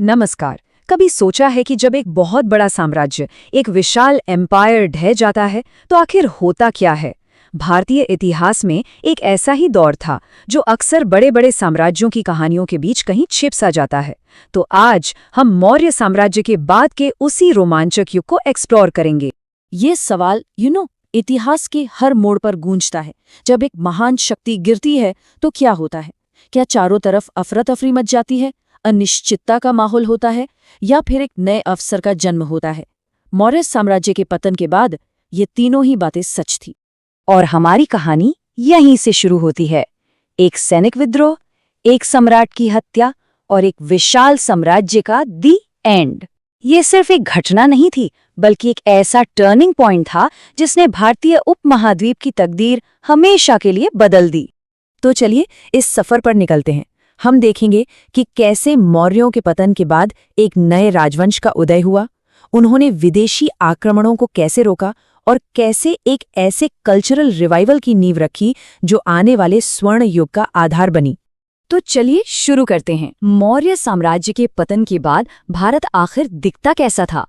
नमस्कार। कभी सोचा है कि जब एक बहुत बड़ा साम्राज्य, एक विशाल एम्पायर ढह जाता है तो आखिर होता क्या है? भारतीय इतिहास में एक ऐसा ही दौर था जो अक्सर बड़े बड़े साम्राज्यों की कहानियों के बीच कहीं छिप सा जाता है। तो आज हम मौर्य साम्राज्य के बाद के उसी रोमांचक युग को एक्सप्लोर करेंगे। ये सवाल इतिहास के हर मोड़ पर गूंजता है। जब एक महान शक्ति गिरती है तो क्या होता है? क्या चारों तरफ अफरा तफरी मच जाती है, अनिश्चितता का माहौल होता है, या फिर एक नए अवसर का जन्म होता है? मौर्य साम्राज्य के पतन के बाद ये तीनों ही बातें सच थी। और हमारी कहानी यहीं से शुरू होती है। एक सैनिक विद्रोह, एक सम्राट की हत्या और एक विशाल साम्राज्य का दी एंड। ये सिर्फ एक घटना नहीं थी, बल्कि एक ऐसा टर्निंग पॉइंट था जिसने भारतीय उपमहाद्वीप की तकदीर हमेशा के लिए बदल दी। तो चलिए इस सफर पर निकलते हैं। हम देखेंगे कि कैसे मौर्यों के पतन के बाद एक नए राजवंश का उदय हुआ, उन्होंने विदेशी आक्रमणों को कैसे रोका और कैसे एक ऐसे कल्चरल रिवाइवल की नींव रखी जो आने वाले स्वर्ण युग का आधार बनी। तो चलिए शुरू करते हैं। मौर्य साम्राज्य के पतन के बाद भारत आखिर दिखता कैसा था?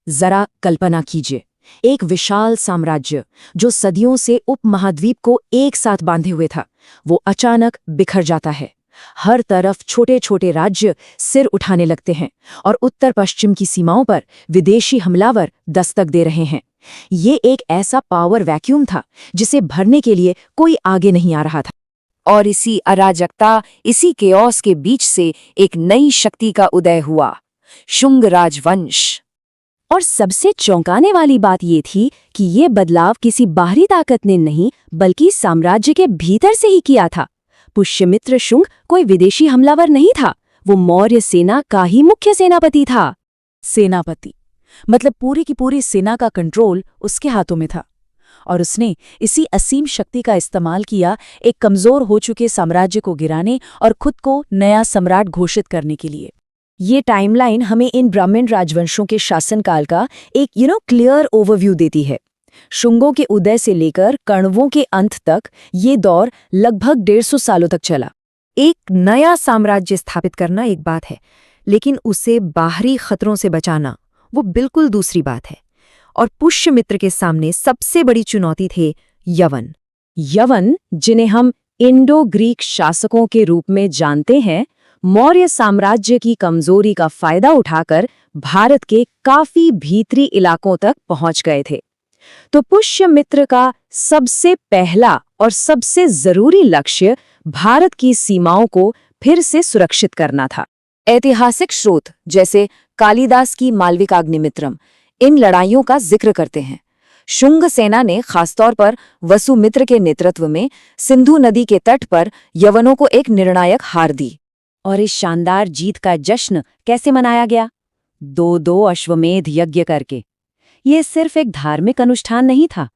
जरा कल्पना कीजिए, एक विशाल साम्राज्य जो सदियों से उपमहाद्वीप को एक साथ बांधे हुए था, वो अचानक बिखर जाता है। हर तरफ छोटे छोटे राज्य सिर उठाने लगते हैं और उत्तर पश्चिम की सीमाओं पर विदेशी हमलावर दस्तक दे रहे हैं। ये एक ऐसा पावर वैक्यूम था जिसे भरने के लिए कोई आगे नहीं आ रहा था। और इसी अराजकता, इसी केओस के बीच से एक नई शक्ति का उदय हुआ, शुंग राजवंश। और सबसे चौंकाने वाली बात ये थी कि ये बदलाव किसी बाहरी ताकत ने नहीं, बल्कि साम्राज्य के भीतर से ही किया था। पुष्यमित्र शुंग कोई विदेशी हमलावर नहीं था, वो मौर्य सेना का ही मुख्य सेनापति था। सेनापति मतलब पूरी की पूरी सेना का कंट्रोल उसके हाथों में था, और उसने इसी असीम शक्ति का इस्तेमाल किया एक कमजोर हो चुके साम्राज्य को गिराने और खुद को नया सम्राट घोषित करने के लिए। ये टाइमलाइन हमें इन ब्राह्मण राजवंशों के शासनकाल का एक क्लियर ओवरव्यू देती है। शुंगों के उदय से लेकर कण्वों के अंत तक ये दौर लगभग 150 सालों तक चला। एक नया साम्राज्य स्थापित करना एक बात है, लेकिन उसे बाहरी खतरों से बचाना वो बिल्कुल दूसरी बात है। और पुष्यमित्र के सामने सबसे बड़ी चुनौती थे यवन। यवन, जिन्हें हम इंडो ग्रीक शासकों के रूप में जानते हैं, मौर्य साम्राज्य की कमजोरी का फायदा उठाकर भारत के काफी भीतरी इलाकों तक पहुंच गए थे। तो पुष्यमित्र का सबसे पहला और सबसे जरूरी लक्ष्य भारत की सीमाओं को फिर से सुरक्षित करना था। ऐतिहासिक स्रोत जैसे कालिदास की मालविकाग्निमित्रम इन लड़ाइयों का जिक्र करते हैं। शुंग सेना ने खासतौर पर वसुमित्र के नेतृत्व में सिंधु नदी के तट पर यवनों को एक निर्णायक हार दी। और इस शानदार जीत का जश्न कैसे मनाया गया? 2 अश्वमेध यज्ञ करके। ये सिर्फ एक धार्मिक अनुष्ठान नहीं था,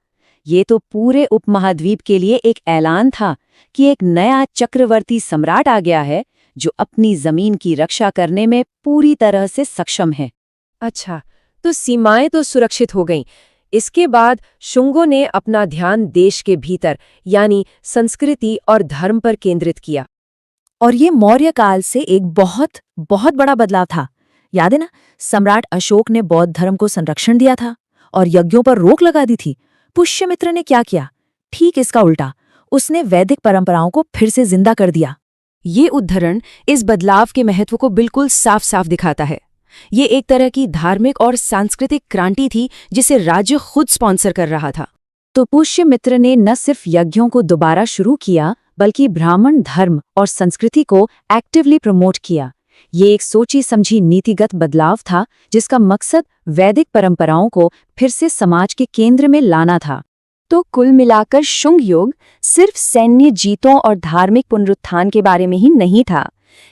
ये तो पूरे उपमहाद्वीप के लिए एक ऐलान था कि एक नया चक्रवर्ती सम्राट आ गया है जो अपनी जमीन की रक्षा करने में पूरी तरह से सक्षम है। अच्छा, तो सीमाएं तो सुरक्षित हो गईं। इसके बाद शुंगों ने अपना ध्यान देश के भीतर यानी संस्कृति और धर्म पर केंद्रित किया। और ये मौर्य काल से एक बहुत बहुत बड़ा बदलाव था। याद है ना, सम्राट अशोक ने बौद्ध धर्म को संरक्षण दिया था और यज्ञों पर रोक लगा दी थी। पुष्यमित्र ने क्या किया? ठीक इसका उल्टा, उसने वैदिक परंपराओं को फिर से जिंदा कर दिया। ये उद्धरण इस बदलाव के महत्व को बिल्कुल साफ साफ दिखाता है। ये एक तरह की धार्मिक और सांस्कृतिक क्रांति थी जिसे राज्य खुद स्पॉन्सर कर रहा था। तो पुष्यमित्र ने न सिर्फ यज्ञों को दोबारा शुरू किया, बल्कि ब्राह्मण धर्म और संस्कृति को एक्टिवली प्रमोट किया। ये एक सोची समझी नीतिगत बदलाव था जिसका मकसद वैदिक परंपराओं को फिर से समाज के केंद्र में लाना था। तो कुल मिलाकर शुंग युग सिर्फ सैन्य जीतों और धार्मिक पुनरुत्थान के बारे में ही नहीं था।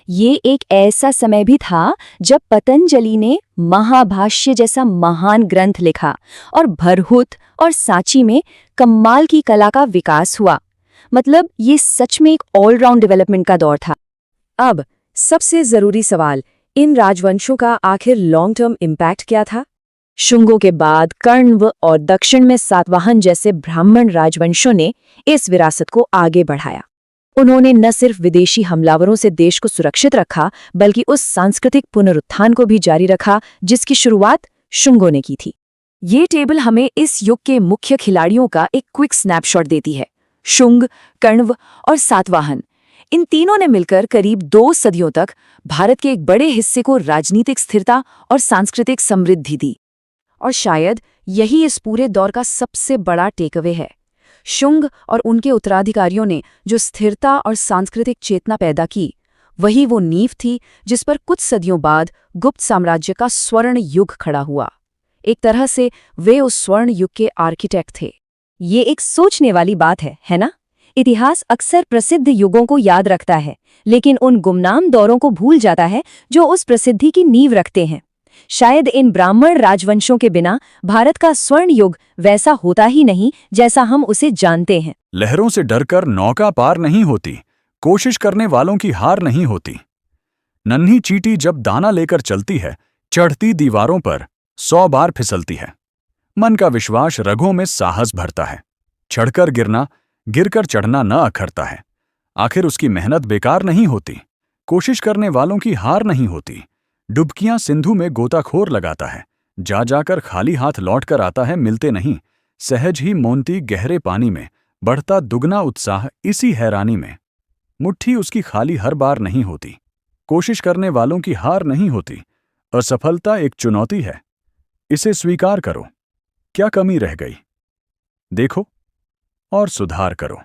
ये एक ऐसा समय भी था जब पतंजलि ने महाभाष्य जैसा महान ग्रंथ लिखा और भरहुत और सांची में कमाल की कला का विकास हुआ। मतलब ये सच में एक ऑलराउंड डेवलपमेंट का दौर था। अब सबसे जरूरी सवाल, इन राजवंशों का आखिर लॉन्ग टर्म इम्पैक्ट क्या था? शुंगों के बाद कण्व और दक्षिण में सातवाहन जैसे ब्राह्मण राजवंशों ने इस विरासत को आगे बढ़ाया। उन्होंने न सिर्फ विदेशी हमलावरों से देश को सुरक्षित रखा बल्कि उस सांस्कृतिक पुनरुत्थान को भी जारी रखा जिसकी शुरुआत शुंगों ने की थी। ये टेबल हमें इस युग के मुख्य खिलाड़ियों का एक क्विक स्नैपशॉट देती है। शुंग, कण्व और सातवाहन, इन तीनों ने मिलकर करीब 2 सदियों तक भारत के एक बड़े हिस्से को राजनीतिक स्थिरता और सांस्कृतिक समृद्धि दी। और शायद यही इस पूरे दौर का सबसे बड़ा टेकअवे है। शुंग और उनके उत्तराधिकारियों ने जो स्थिरता और सांस्कृतिक चेतना पैदा की, वही वो नींव थी जिस पर कुछ सदियों बाद गुप्त साम्राज्य का स्वर्ण युग खड़ा हुआ। एक तरह से वे उस स्वर्ण युग के आर्किटेक्ट थे। ये एक सोचने वाली बात है ना? इतिहास अक्सर प्रसिद्ध युगों को याद रखता है, लेकिन उन गुमनाम दौरों को भूल जाता है जो उस प्रसिद्धि की नींव रखते हैं। शायद इन ब्राह्मण राजवंशों के बिना भारत का स्वर्ण युग वैसा होता ही नहीं जैसा हम उसे जानते हैं। लहरों से डरकर नौका पार नहीं होती, कोशिश करने वालों की हार नहीं होती। नन्ही चींटी जब दाना लेकर चलती है, चढ़ती दीवारों पर 100 बार फिसलती है। मन का विश्वास रगों में साहस भरता है। चढ़कर गिरना, गिरकर चढ़ना न अखरता है। आखिर उसकी मेहनत बेकार नहीं होती। कोशिश करने वालों की हार नहीं होती। डुबकियां सिंधु में गोताखोर लगाता है, जा जाकर खाली हाथ लौट कर आता है, मिलते नहीं। सहज ही मोंती गहरे पानी में, बढ़ता दुगना उत्साह इसी हैरानी में। मुट्ठी उसकी खाली हर बार नहीं होती। कोशिश करने वालों की हार नहीं होती। असफलता एक चुनौती है, इसे स्वीकार करो। क्या कमी रह गई देखो और सुधार करो।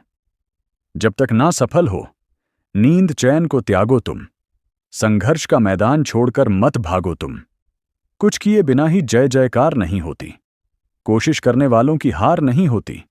जब तक ना सफल हो, नींद चैन को त्यागो तुम। संघर्ष का मैदान छोड़कर मत भागो तुम। कुछ किए बिना ही जय जयकार नहीं होती। कोशिश करने वालों की हार नहीं होती।